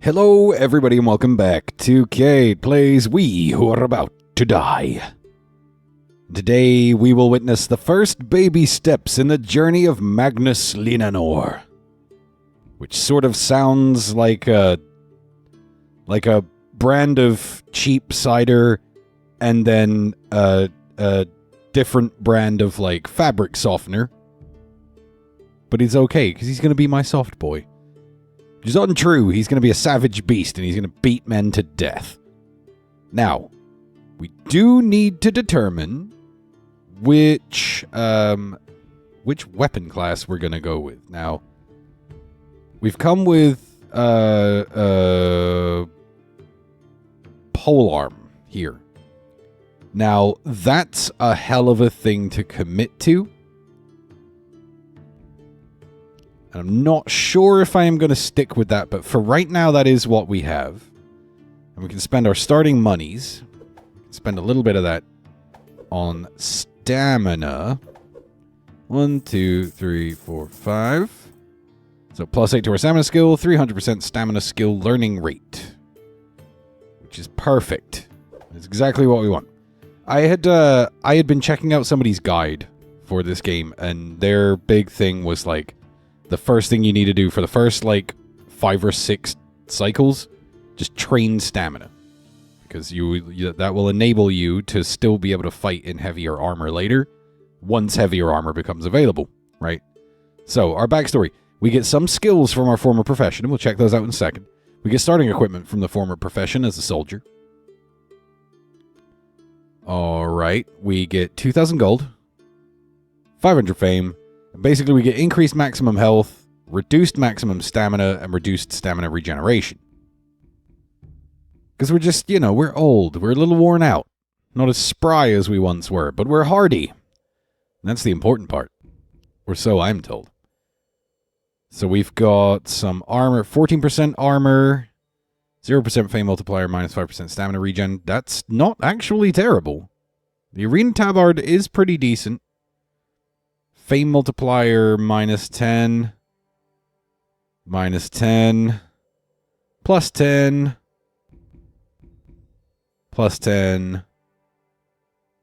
Hello, everybody, and welcome back to Cade Plays We Who Are About to Die. Today, we will witness the first baby steps in the journey of Magnus Linanor, which sort of sounds like a brand of cheap cider and then a different brand of, like, fabric softener. But he's okay, because he's going to be my soft boy. Which is untrue. He's going to be a savage beast, and he's going to beat men to death. Now, we do need to determine which weapon class we're going to go with. Now, we've come with polearm here. Now, that's a hell of a thing to commit to. And I'm not sure if I am going to stick with that, but for right now, that is what we have. And we can spend our starting monies. Spend a little bit of that on stamina. 1, 2, 3, 4, 5. So +8 to our stamina skill, 300% stamina skill learning rate. Which is perfect. It's exactly what we want. I had been checking out somebody's guide for this game, and their big thing was like, the first thing you need to do for the first, like, 5 or 6 cycles, just train stamina. Because that will enable you to still be able to fight in heavier armor later, once heavier armor becomes available, right? So, our backstory. We get some skills from our former profession, and we'll check those out in a second. We get starting equipment from the former profession as a soldier. Alright, we get 2,000 gold, 500 fame, and basically we get increased maximum health, reduced maximum stamina, and reduced stamina regeneration. Because we're just, we're old, we're a little worn out. Not as spry as we once were, but we're hardy. And that's the important part. Or so I'm told. So we've got some armor, 14% armor, 0% fame multiplier, -5% stamina regen. That's not actually terrible. The arena tabard is pretty decent. Fame multiplier, -10, -10, +10, +10,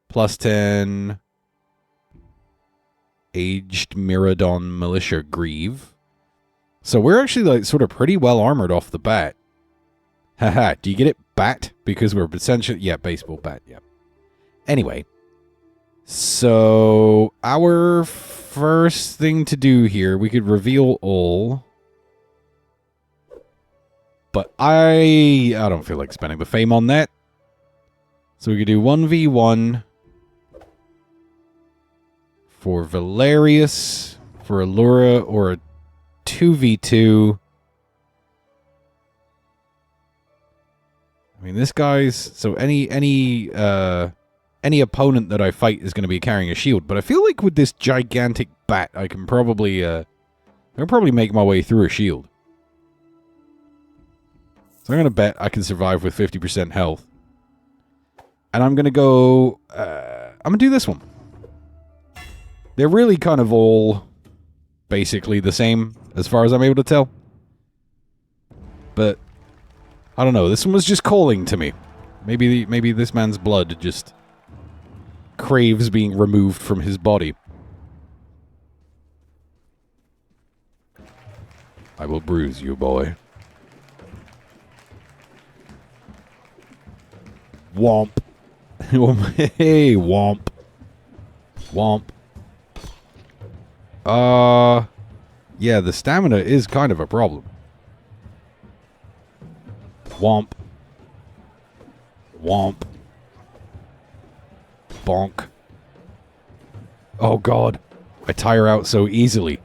+10, Aged Miradon Militia Grieve. So we're actually, like, sort of pretty well armored off the bat. Haha, do you get it? Bat? Because we're essentially... Yeah, baseball bat, yeah. Anyway. So, our first thing to do here, we could reveal all. But I don't feel like spending the fame on that. So we could do 1v1 for Valerius, for Allura, or a 2v2. I mean, this guy's... So any opponent that I fight is going to be carrying a shield, but I feel like with this gigantic bat, I can probably make my way through a shield. So I'm going to bet I can survive with 50% health. And I'm going to go... I'm going to do this one. They're really kind of all basically the same, as far as I'm able to tell. But, I don't know, this one was just calling to me. Maybe this man's blood just... craves being removed from his body. I will bruise you, boy. Womp. Hey, womp. Womp. Yeah, the stamina is kind of a problem. Womp. Womp. Bonk. Oh god. I tire out so easily.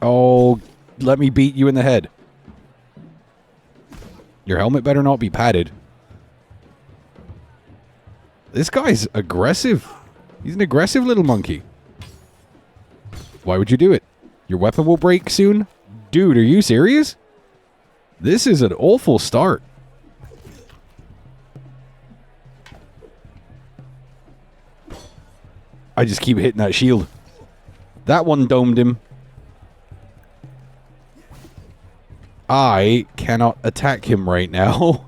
Oh, let me beat you in the head. Your helmet better not be padded. This guy's aggressive. He's an aggressive little monkey. Why would you do it? Your weapon will break soon? Dude, are you serious? This is an awful start. I just keep hitting that shield. That one domed him. I cannot attack him right now.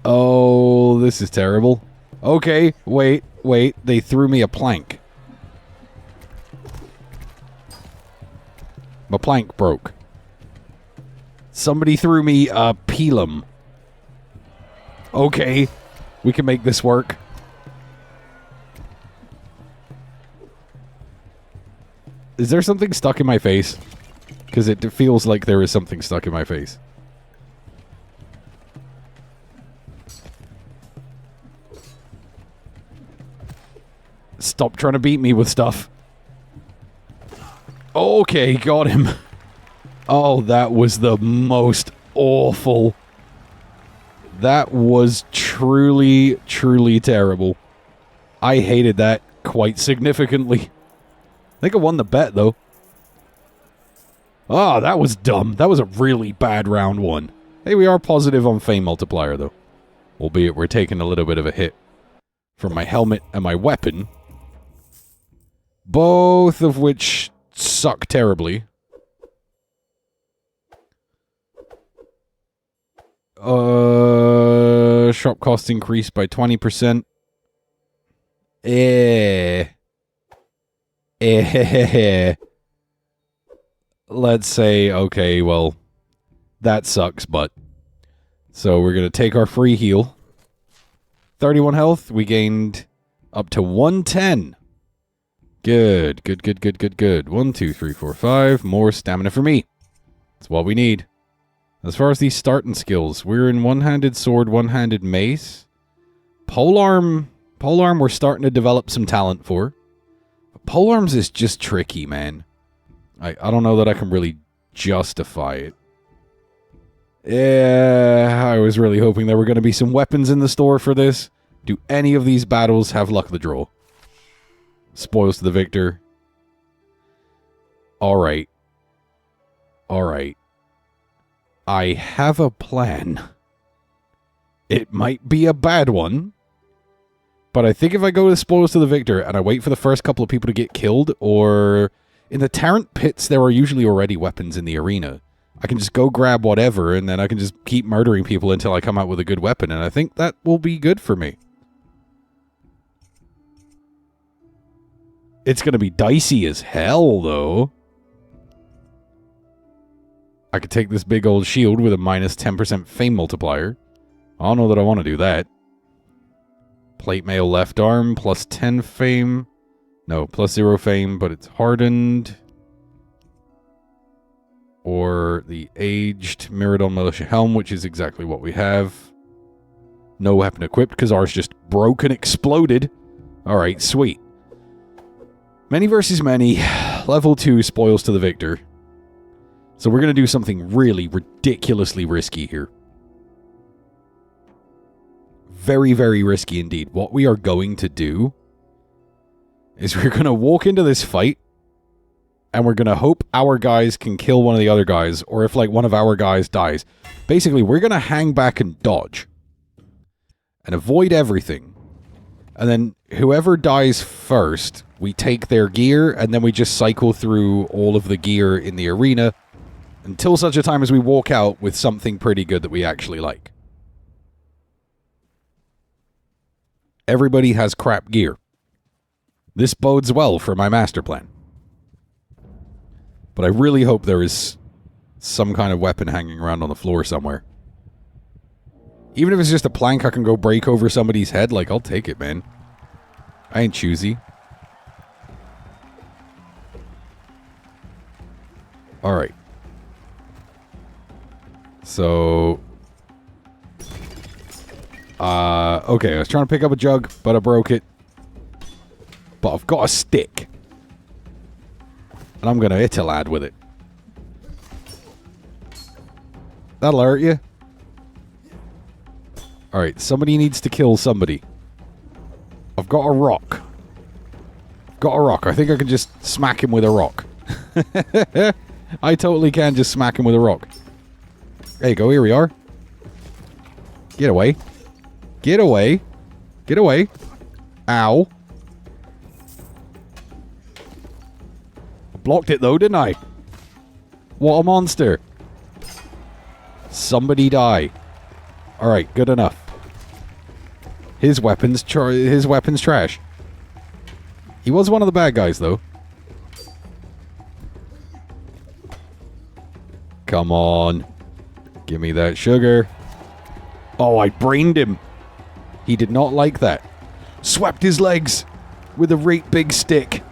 Oh, this is terrible. Okay, wait. They threw me a plank. My plank broke. Somebody threw me a pelum. Okay, we can make this work. Is there something stuck in my face? Because it feels like there is something stuck in my face. Stop trying to beat me with stuff. Okay, got him. Oh, that was the most awful. That was truly, truly terrible. I hated that quite significantly. I think I won the bet, though. Oh, that was dumb. That was a really bad round one. Hey, we are positive on fame multiplier, though. Albeit we're taking a little bit of a hit from my helmet and my weapon. Both of which suck terribly. Shop cost increased by 20%. Let's say, okay, well, that sucks, but... So we're going to take our free heal. 31 health. We gained up to 110. Good. 1, 2, 3, 4, 5. More stamina for me. That's what we need. As far as these starting skills, we're in one-handed sword, one-handed mace. Polearm we're starting to develop some talent for. But polearms is just tricky, man. I don't know that I can really justify it. Yeah, I was really hoping there were going to be some weapons in the store for this. Do any of these battles have luck of the draw? Spoils to the victor. Alright. I have a plan. It might be a bad one. But I think if I go with spoils to the victor and I wait for the first couple of people to get killed, or in the Tarrant pits there are usually already weapons in the arena. I can just go grab whatever and then I can just keep murdering people until I come out with a good weapon, and I think that will be good for me. It's going to be dicey as hell, though. I could take this big old shield with a minus 10% fame multiplier. I don't know that I want to do that. Plate mail left arm, plus 10 fame. No, plus 0 fame, but it's hardened. Or the aged Miradon Militia Helm, which is exactly what we have. No weapon equipped, because ours just broke and exploded. Alright, sweet. Many versus many. Level 2 spoils to the victor. So we're going to do something really ridiculously risky here. Very, very risky indeed. What we are going to do is we're going to walk into this fight and we're going to hope our guys can kill one of the other guys, or if like one of our guys dies. Basically, we're going to hang back and dodge and avoid everything. And then whoever dies first, we take their gear and then we just cycle through all of the gear in the arena until such a time as we walk out with something pretty good that we actually like. Everybody has crap gear. This bodes well for my master plan. But I really hope there is some kind of weapon hanging around on the floor somewhere. Even if it's just a plank I can go break over somebody's head, like, I'll take it, man. I ain't choosy. Alright. So... okay, I was trying to pick up a jug, but I broke it. But I've got a stick. And I'm gonna hit a lad with it. That'll hurt you. Alright, somebody needs to kill somebody. I've got a rock. I think I can just smack him with a rock. I totally can just smack him with a rock. There you go, here we are. Get away. Get away. Get away. Ow. I blocked it though, didn't I? What a monster. Somebody die. Alright, good enough. His weapon's trash. He was one of the bad guys though. Come on. Give me that sugar. Oh, I brained him. He did not like that. Swept his legs with a great big stick.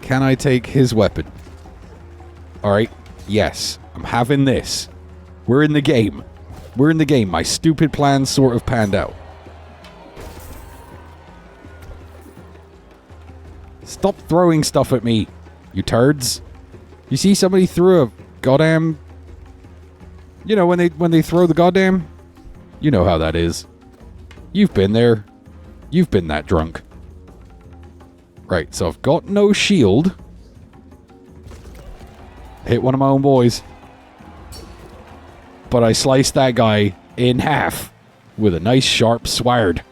Can I take his weapon? Alright. Yes. I'm having this. We're in the game. We're in the game. My stupid plan sort of panned out. Stop throwing stuff at me, you turds. You see somebody threw a goddamn... You know, when they throw the goddamn... You know how that is. You've been there. You've been that drunk. Right, so I've got no shield. Hit one of my own boys. But I sliced that guy in half with a nice sharp sword.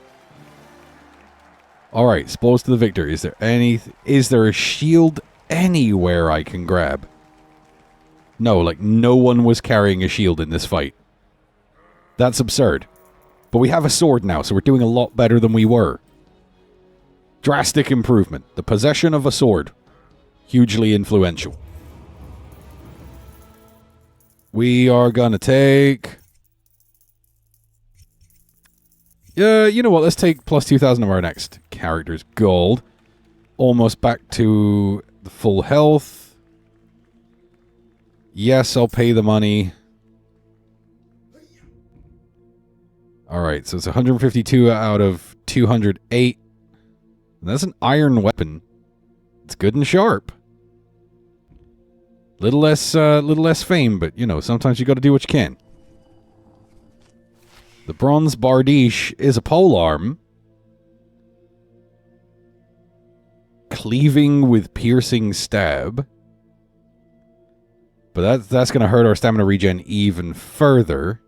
Alright, spoils to the victor. Is there a shield anywhere I can grab? No, like no one was carrying a shield in this fight. That's absurd. But we have a sword now, so we're doing a lot better than we were. Drastic improvement. The possession of a sword. Hugely influential. We are gonna take... Yeah, you know what? Let's take plus 2,000 of our next character's gold. Almost back to the full health. Yes, I'll pay the money. Alright, so it's 152 out of 208. And that's an iron weapon. It's good and sharp. Little less fame, but, you know, sometimes you gotta do what you can. The bronze bardiche is a polearm. Cleaving with piercing stab. But that's gonna hurt our stamina regen even further.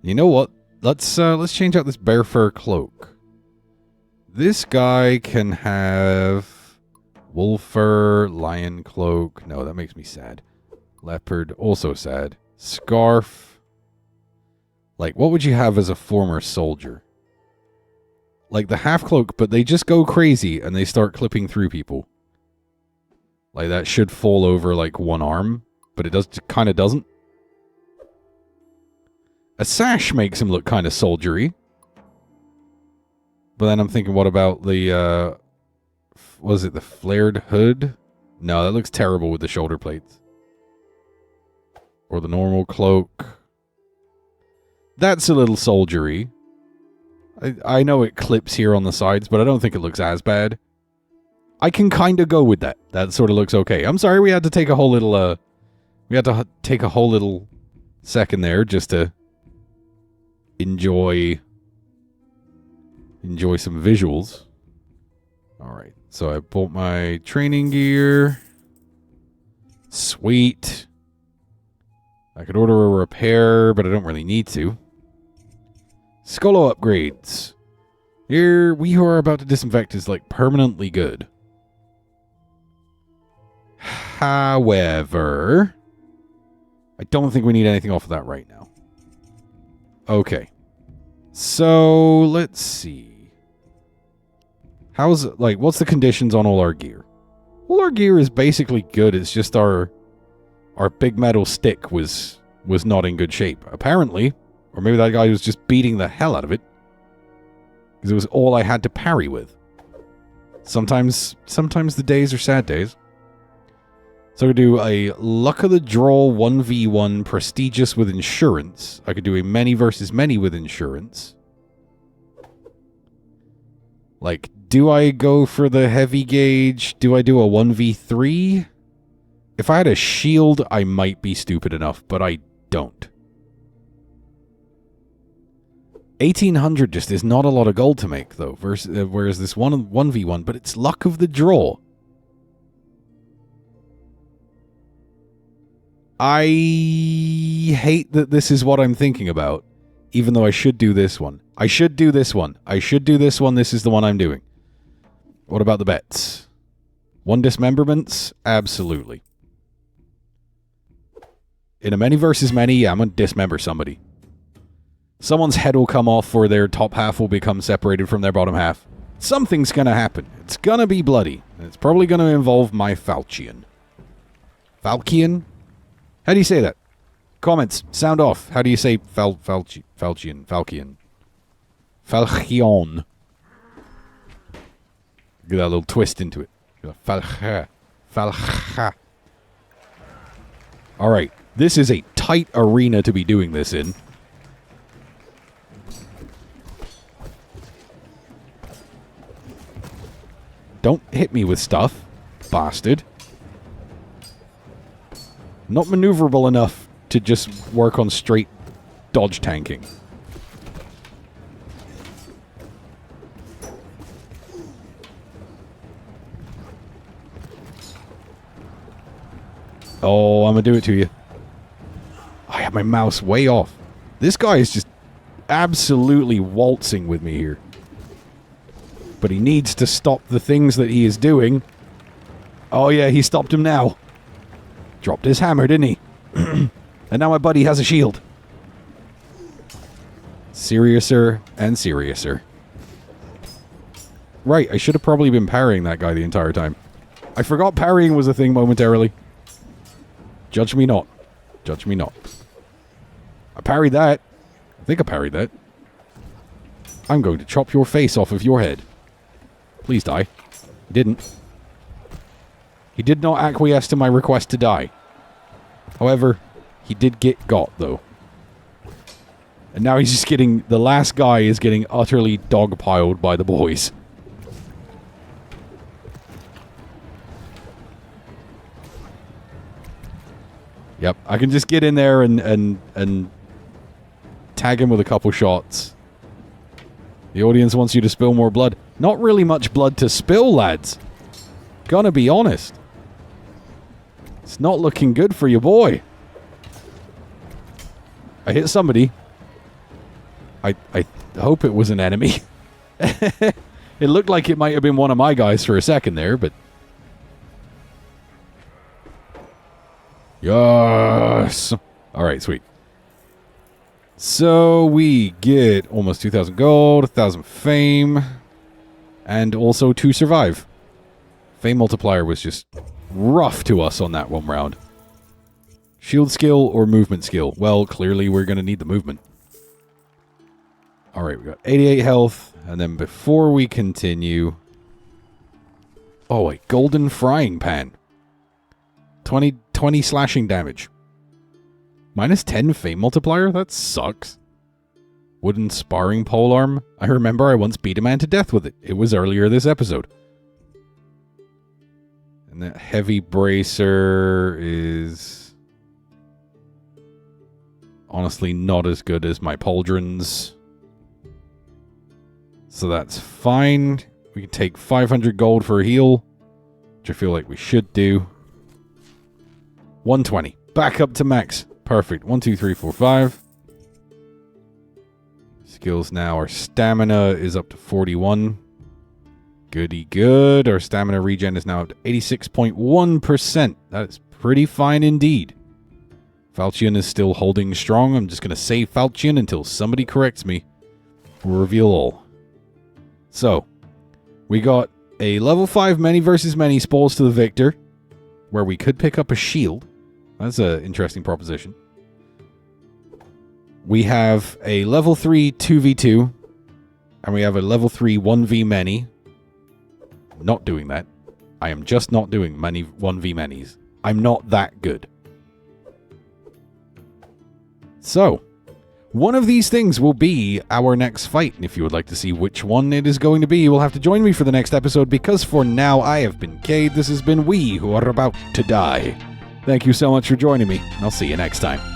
You know what? Let's change out this bear fur cloak. This guy can have wolf fur, lion cloak. No, that makes me sad. Leopard, also sad. Scarf. Like, what would you have as a former soldier? Like the half cloak, but they just go crazy and they start clipping through people. Like that should fall over like one arm, but it kind of doesn't. A sash makes him look kind of soldiery. But then I'm thinking, what about the, was it the flared hood? No, that looks terrible with the shoulder plates. Or the normal cloak. That's a little soldiery. I know it clips here on the sides, but I don't think it looks as bad. I can kind of go with that. That sort of looks okay. I'm sorry we had to take a whole little, we had to take a whole little second there just to enjoy some visuals. Alright, so I bought my training gear. Sweet. I could order a repair, but I don't really need to. Skolo upgrades. Here, we who are about to disinfect is like permanently good. However, I don't think we need anything off of that right now. Okay. So, let's see. What's the conditions on all our gear? All our gear is basically good. It's just our big metal stick was not in good shape. Apparently. Or maybe that guy was just beating the hell out of it. Because it was all I had to parry with. Sometimes the days are sad days. So I could do a Luck of the Draw 1v1 Prestigious with Insurance. I could do a Many versus Many with Insurance. Like, do I go for the heavy gauge? Do I do a 1v3? If I had a shield, I might be stupid enough, but I don't. 1,800 just is not a lot of gold to make, though, whereas this 1v1, but it's Luck of the Draw. I hate that this is what I'm thinking about, even though I should do this one. I should do this one. I should do this one. This is the one I'm doing. What about the bets? 1 dismemberments? Absolutely. In a many versus many, yeah, I'm going to dismember somebody. Someone's head will come off or their top half will become separated from their bottom half. Something's going to happen. It's going to be bloody. And it's probably going to involve my Falchion. Falchion? How do you say that? Comments. Sound off. How do you say Falchion? Falchion. Falchion. Get that little twist into it. Falcha. Falcha. Alright. This is a tight arena to be doing this in. Don't hit me with stuff, bastard. Not maneuverable enough to just work on straight dodge tanking. Oh, I'm gonna do it to you. I have my mouse way off. This guy is just absolutely waltzing with me here. But he needs to stop the things that he is doing. Oh yeah, he stopped him now. Dropped his hammer, didn't he? And now my buddy has a shield. Seriouser and seriouser. Right, I should have probably been parrying that guy the entire time. I forgot parrying was a thing momentarily. Judge me not. Judge me not. I parried that. I think I parried that. I'm going to chop your face off of your head. Please die. He didn't. He did not acquiesce to my request to die. However, he did get got, though. And now he's just getting... The last guy is getting utterly dogpiled by the boys. Yep, I can just get in there and tag him with a couple shots. The audience wants you to spill more blood. Not really much blood to spill, lads. Gonna be honest. It's not looking good for your boy. I hit somebody. I hope it was an enemy. It looked like it might have been one of my guys for a second there, but... Yes! Alright, sweet. So we get almost 2,000 gold, 1,000 fame, and also 2 survive. Fame multiplier was just rough to us on that one round. Shield skill or movement skill? Well, clearly we're going to need the movement. Alright, we got 88 health, and then before we continue... Oh, a golden frying pan. 20 slashing damage. Minus 10 fame multiplier? That sucks. Wooden sparring polearm? I remember I once beat a man to death with it. It was earlier this episode. And that heavy bracer is... honestly not as good as my pauldrons. So that's fine. We can take 500 gold for a heal, which I feel like we should do. 120. Back up to max. Perfect. 1, 2, 3, 4, 5. Skills now. Our stamina is up to 41. Goody good. Our stamina regen is now up to 86.1%. That is pretty fine indeed. Falchion is still holding strong. I'm just going to save Falchion until somebody corrects me. We'll reveal all. So, we got a level 5 many versus many spoils to the victor, where we could pick up a shield. That's an interesting proposition. We have a level 3 2v2, and we have a level 3 1v many. Not doing that. I am just not doing many 1v manys. I'm not that good. So, one of these things will be our next fight, and if you would like to see which one it is going to be, you will have to join me for the next episode, because for now, I have been Cade. This has been We Who Are About to Die. Thank you so much for joining me, and I'll see you next time.